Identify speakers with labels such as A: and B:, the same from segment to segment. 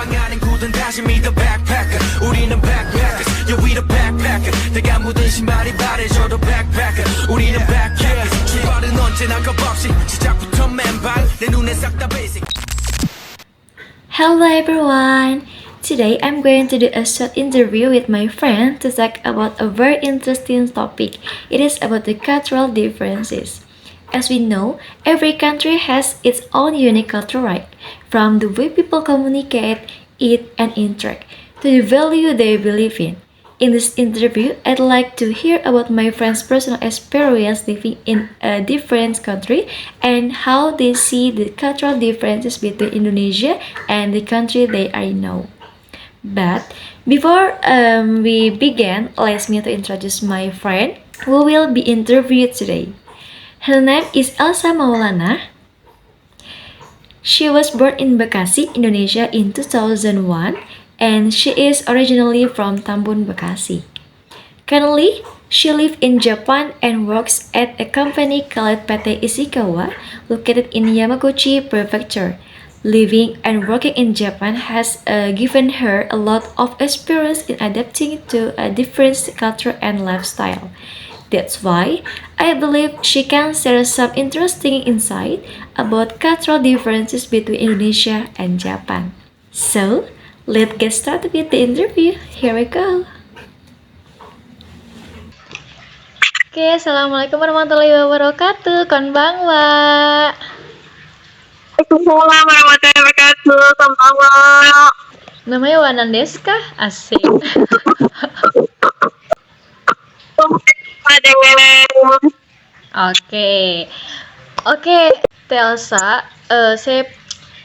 A: 가방안엔 굳은 다짐이 the backpacker 우리는 backpackers yeah we the backpacker 내가 묻은 신발이 바래져도 backpacker 우리는 backpackers 출발은 언제나 겁없이 시작부터 맨발 내 눈에 싹 다 basic.
B: Hello everyone! Today I'm going to do a short interview with my friend to talk about a very interesting topic. It is about the cultural differences. As we know, every country has its own unique culture, right? From the way people communicate, eat, and interact, to the value they believe in. In this interview, I'd like to hear about my friend's personal experience living in a different country and how they see the cultural differences between Indonesia and the country they are know. But before we begin, let me to introduce my friend who will be interviewed today. Her name is Elsa Maulana. She was born in Bekasi, Indonesia in 2001 and she is originally from Tambun, Bekasi. Currently, she lives in Japan and works at a company called PT Ishikawa located in Yamaguchi Prefecture. Living and working in Japan has given her a lot of experience in adapting to a different culture and lifestyle. That's why I believe she can share some interesting insight about cultural differences between Indonesia and Japan. So, let's get started with the interview. Here we go. Oke, assalamualaikum warahmatullahi wabarakatuh. Konbanwa.
C: Waalaikumsalam warahmatullahi wabarakatuh. Konbanwa.
B: Namanya Wanan desu ka? Asik. Oke, Telsa, saya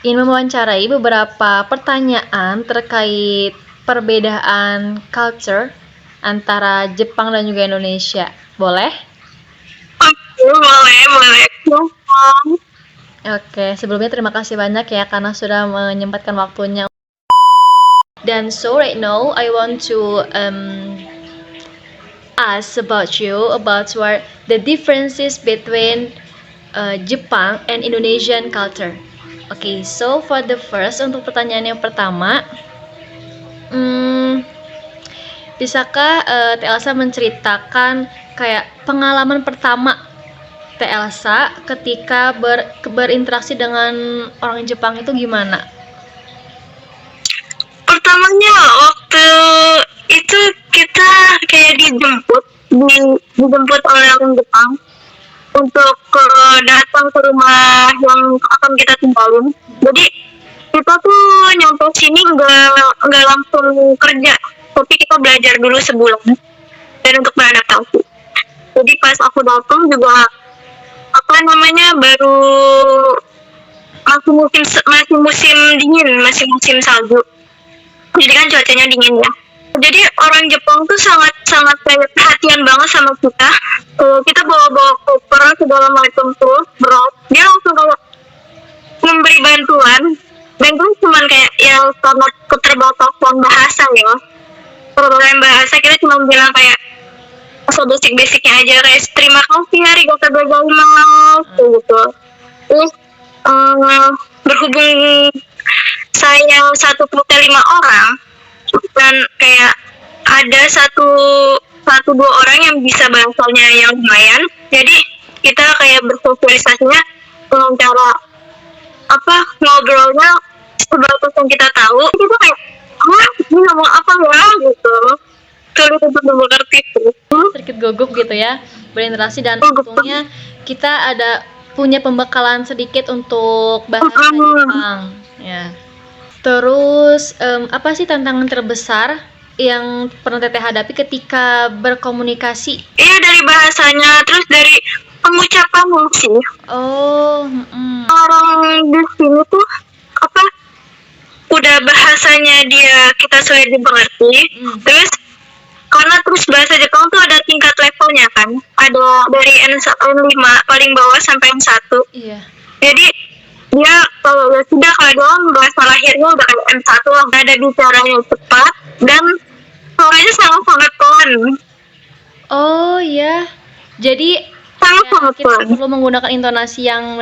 B: ingin mewawancarai beberapa pertanyaan terkait perbedaan culture antara Jepang dan juga Indonesia. Boleh?
C: Boleh.
B: Oke, sebelumnya terima kasih banyak ya karena sudah menyempatkan waktunya. Dan so right now I want to ask about you about what the differences between Jepang and Indonesian culture. Okay, so for the first, untuk pertanyaan yang pertama, bisakah Teh Elsa menceritakan kayak pengalaman pertama Teh Elsa ketika berinteraksi dengan orang Jepang itu gimana?
C: Pertamanya waktu itu kita kayak dijemput oleh orang Jepang untuk datang ke rumah yang akan kita tinggalin. Jadi kita tuh nyampe sini nggak langsung kerja, tapi kita belajar dulu sebulan dan untuk beradaptasi. Jadi pas aku datang juga baru masih musim dingin, masih musim salju. Jadi kan cuacanya dingin ya. Jadi orang Jepang tuh sangat kayak perhatian banget sama kita. Kita bawa koper segala macam tuh berat. Dia langsung kayak memberi bantuan. Bantuan cuman kayak ya karena keterbatasan bahasa ya. Keterbatasan bahasa kita cuma bilang kayak asal basic-basicnya aja kayak terima kasih arigatou gozaimasu gitu. Terus berhubung saya 1 kelompok 5 orang dan kayak ada satu dua orang yang bisa bahasanya yang lumayan, jadi kita kayak bersosialisasinya dengan cara ngobrolnya sebatas yang kita tahu. Kita kayak ini ngomong apa ya gitu, sulit untuk mengerti tuh.
B: Sedikit gugup gitu ya berinteraksi dan untungnya kita ada punya pembekalan sedikit untuk bahasa Jepang ya. Terus apa sih tantangan terbesar yang pernah Teteh hadapi ketika berkomunikasi?
C: Iya, dari bahasanya, terus dari pengucapannya sih. Orang di sini tuh udah bahasanya kita sulit dimengerti. Terus karena bahasa Jepang tuh ada tingkat levelnya kan, ada dari N5 paling bawah sampai N1.
B: Iya.
C: Jadi dia kalau doang bahasa lahirnya udah kayak M1 lah, ada bicaranya cepat dan suaranya sangat pelan.
B: Oh iya, jadi kita perlu menggunakan intonasi yang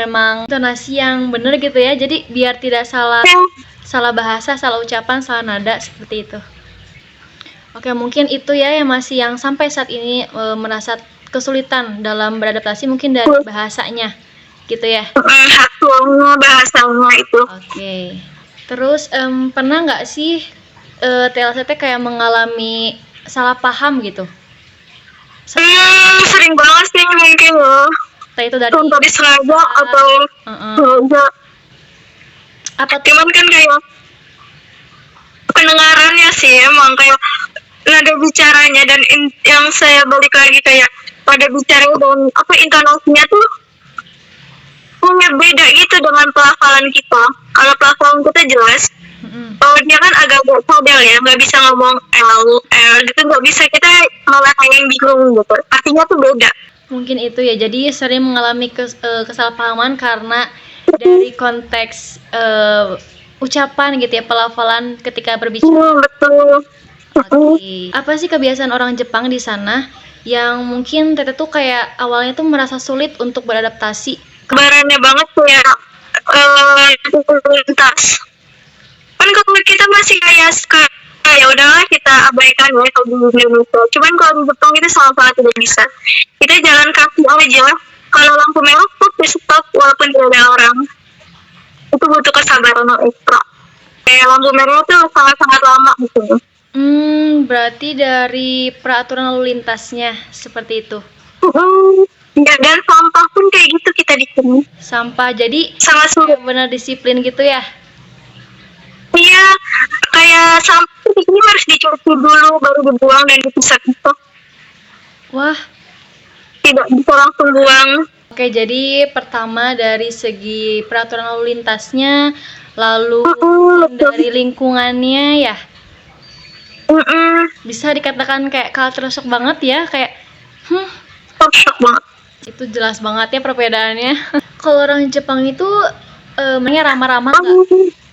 B: benar gitu ya, jadi biar tidak salah salah bahasa, salah ucapan, salah nada seperti itu. Oke, mungkin itu ya yang masih yang sampai saat ini merasa kesulitan dalam beradaptasi, mungkin dari bahasanya gitu ya.
C: Haknya bahasanya itu.
B: Oke. Terus pernah nggak sih TLCT kayak mengalami salah paham gitu?
C: Sering banget sih mungkin loh.
B: Entah itu dari
C: Contoh disengaja atau sengaja.
B: apa tuh?
C: Cuman kan kayak pendengarannya sih emang kayak nada bicaranya dan yang saya balik lagi kayak pada bicara dan apa intonasinya tuh punya beda gitu dengan pelafalan kita. Kalau pelafalan kita jelas, kalau dia kan agak model ya, nggak bisa ngomong L gitu, nggak bisa, kita malah kayak bingung gitu. Artinya tuh beda.
B: Mungkin itu ya, jadi sering mengalami kesalahpahaman karena dari konteks ucapan gitu ya, pelafalan ketika berbicara.
C: Betul.
B: Oke. Apa sih kebiasaan orang Jepang di sana yang mungkin Tete tuh kayak awalnya tuh merasa sulit untuk beradaptasi?
C: Kebarannya banget kayak lintas. Kan kalau kita masih kayak ya udahlah kita abaikan ya kalau di Indonesia. Cuman kalau di Jepang itu sangat tidak bisa. Kita jalan kaki aja. Kalau lampu merah tuh di stop walaupun tidak ada orang. Itu butuh kesabaran yang ekstra. Kayak lampu merah tuh sangat-sangat lama gitu.
B: Berarti dari peraturan lalu lintasnya seperti itu.
C: Ya, dan sampah pun kayak gitu kita di sini.
B: Sampah, jadi
C: Sangat sulit.
B: benar disiplin gitu ya.
C: Iya, kayak sampah di sini harus dicuci dulu baru dibuang dan dipisah-pisah.
B: Wah.
C: Tidak bisa langsung buang.
B: Oke, jadi pertama dari segi peraturan lalu lintasnya, lalu dari lingkungannya ya. Bisa dikatakan kayak culture shock banget ya, kayak
C: Shock banget.
B: itu jelas banget ya perbedaannya. Kalau orang Jepang itu mainnya ramah-ramah nggak?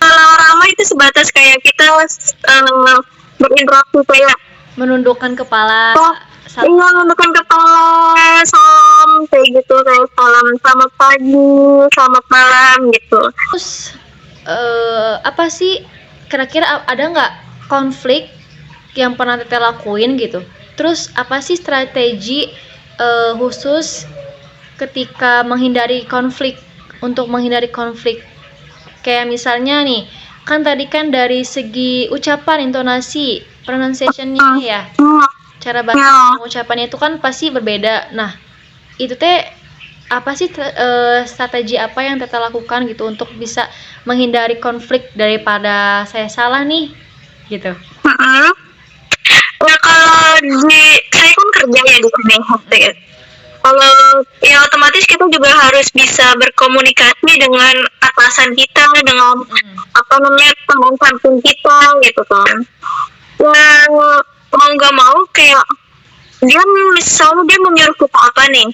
C: Kalau ramah itu sebatas kayak kita berinteraksi kayak
B: Menundukkan kepala.
C: iya, menundukkan kepala, salam kayak gitu, kayak salam selamat pagi, selamat malam gitu.
B: Terus apa sih kira-kira ada nggak konflik yang pernah Tete lakuin gitu? Terus apa sih strategi khusus ketika menghindari konflik, untuk menghindari konflik? Kayak misalnya nih, kan tadi kan dari segi ucapan, intonasi, pronunciation-nya ya, cara bahasa ucapannya itu kan pasti berbeda. Nah, itu teh apa sih strategi apa yang Tete lakukan gitu untuk bisa menghindari konflik daripada saya salah nih gitu?
C: Nah, kalau saya kan kerja ya di sini. Kalau ya otomatis kita juga harus bisa berkomunikasi dengan atasan kita, dengan apa namanya teman samping kita gitu kan. Ya mau nggak mau kayak dia misalnya dia menyuruh kita apa nih,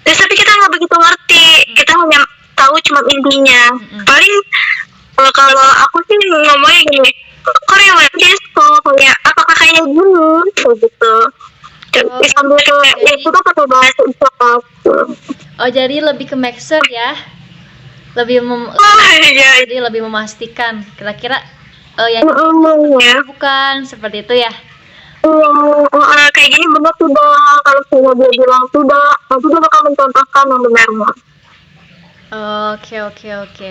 C: terus tapi kita nggak begitu ngerti, kita hanya tahu cuma intinya. Paling kalau aku sih ngomongnya gini, Korea desu, kayak apakah kayak gini kayak gitu. Sambil kayak ya kita pakai bahasa isyarat.
B: Oh, jadi lebih ke make sure ya, lebih jadi lebih memastikan kira-kira yang
C: ya.
B: bukan seperti itu ya.
C: Kayak gini benar tidak, kalau sudah dia bilang tidak, nanti dia bakal mencontohkan yang benarnya.
B: Oke.